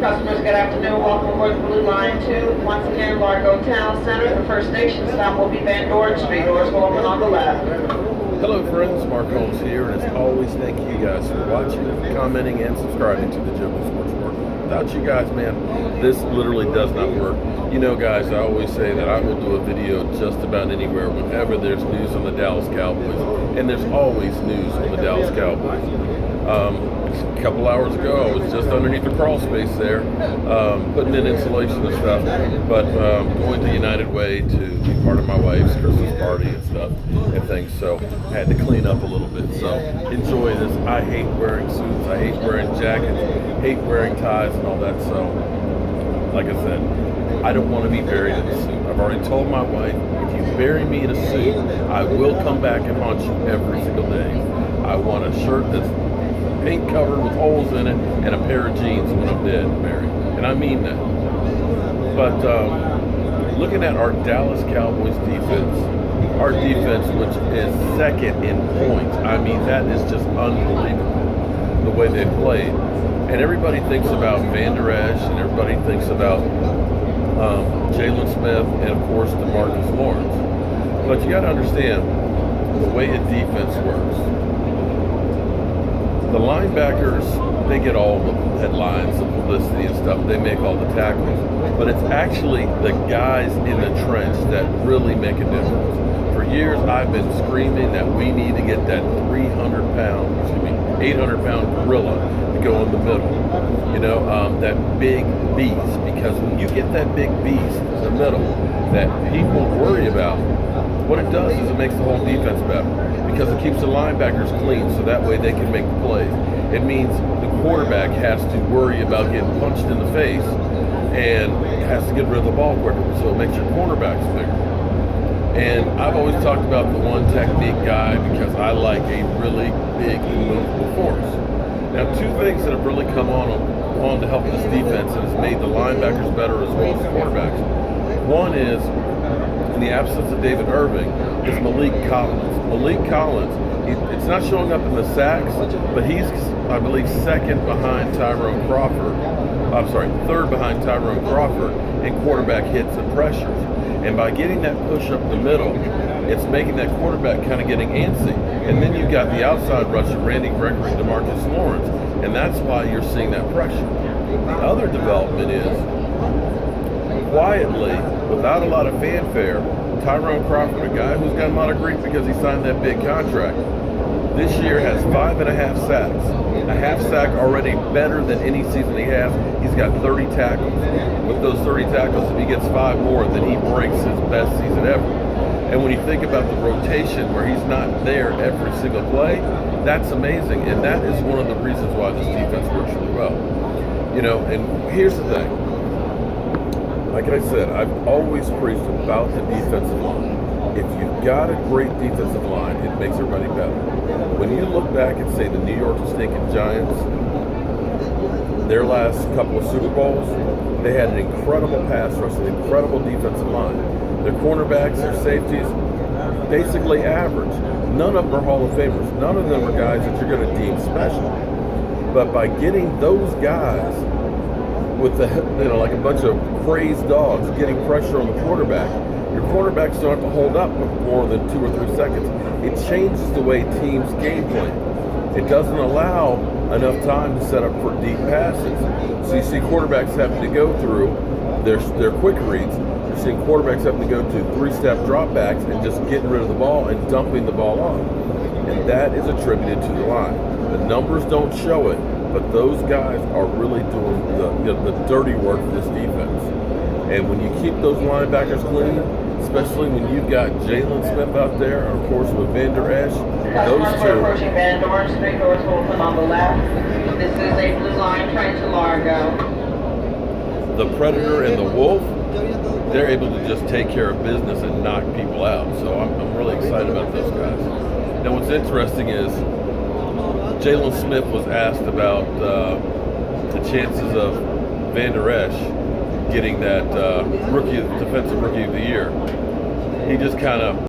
Customers, good afternoon. Welcome aboard the Blue Line 2. Once again, Largo Town Center. The first station stop will be Van Dorn Street. Doors will open on the left. Hello friends, Mark Holmes here, and as always, thank you guys for watching, commenting, and subscribing to the Joe Sports World. Without you guys, man, this literally does not work. You know, guys, I always say that I will do a video just about anywhere whenever there's news on the Dallas Cowboys, and there's always news on the Dallas Cowboys. A couple hours ago, I was just underneath the crawl space there, putting in insulation and stuff, but going to United Way to be part of my wife's Christmas party and stuff and things, so I had to clean up a little bit. So enjoy this. I hate wearing suits, I hate wearing jackets, hate wearing ties and all that, so like I said, I don't want to be buried in a suit. I've already told my wife, if you bury me in a suit, I will come back and haunt you every single day. I want a shirt that's paint covered with holes in it and a pair of jeans when I'm dead and buried. And I mean that. But looking at our Dallas Cowboys defense, our defense, which is second in points, I mean, that is just unbelievable, the way they played. And everybody thinks about Van Der Esch, and everybody thinks about Jalen Smith, and of course, DeMarcus Lawrence. But you got to understand the way a defense works. The linebackers, they get all the headlines, the publicity and stuff. They make all the tackles. But it's actually the guys in the trench that really make a difference. For years, I've been screaming that we need to get that 800-pound gorilla to go in the middle. You know, that big beast. Because when you get that big beast in the middle that people worry about, what it does is it makes the whole defense better, because it keeps the linebackers clean, so that way they can make the plays. It means the quarterback has to worry about getting punched in the face and has to get rid of the ball quicker, so it makes your cornerbacks bigger. And I've always talked about the one technique guy because I like a really big and movable force. Now, two things that have really come on to help this defense and has made the linebackers better as well as the quarterbacks. One is, in the absence of David Irving, is Malik Collins. Malik Collins, it's not showing up in the sacks, but he's, I believe, third behind Tyrone Crawford in quarterback hits and pressures. And by getting that push up the middle, it's making that quarterback kind of getting antsy. And then you've got the outside rusher, Randy Gregory, DeMarcus Lawrence, and that's why you're seeing that pressure. The other development is, quietly, without a lot of fanfare, Tyrone Crawford, a guy who's got a lot of grief because he signed that big contract, this year has 5.5 sacks. A half sack already better than any season he has. He's got 30 tackles. With those 30 tackles, if he gets 5 more, then he breaks his best season ever. And when you think about the rotation where he's not there every single play, that's amazing. And that is one of the reasons why this defense works really well. You know, and here's the thing. Like I said, I've always preached about the defensive line. If you've got a great defensive line, it makes everybody better. When you look back and say the New York Stinking Giants, their last couple of Super Bowls, they had an incredible pass rush, an incredible defensive line. Their cornerbacks, their safeties, basically average. None of them are Hall of Famers. None of them are guys that you're going to deem special. But by getting those guys with the, like a bunch of crazed dogs getting pressure on the quarterback, your quarterbacks don't have to hold up more than 2 or 3 seconds. It changes the way teams game plan. It doesn't allow enough time to set up for deep passes. So you see quarterbacks having to go through their quick reads. You're seeing quarterbacks having to go to 3-step dropbacks and just getting rid of the ball and dumping the ball off. And that is attributed to the line. The numbers don't show it, but those guys are really doing the dirty work for this defense. And when you keep those linebackers clean, especially when you've got Jalen Smith out there, and of course with Van Der Esch, those two. Approaching Van Dorn Street, doors will open on the left. This is a Blue Line train to Largo. The Predator and the Wolf, they're able to just take care of business and knock people out. So I'm really excited about those guys. Now what's interesting is Jalen Smith was asked about the chances of Van Der Esch getting that defensive rookie of the year. He just kind of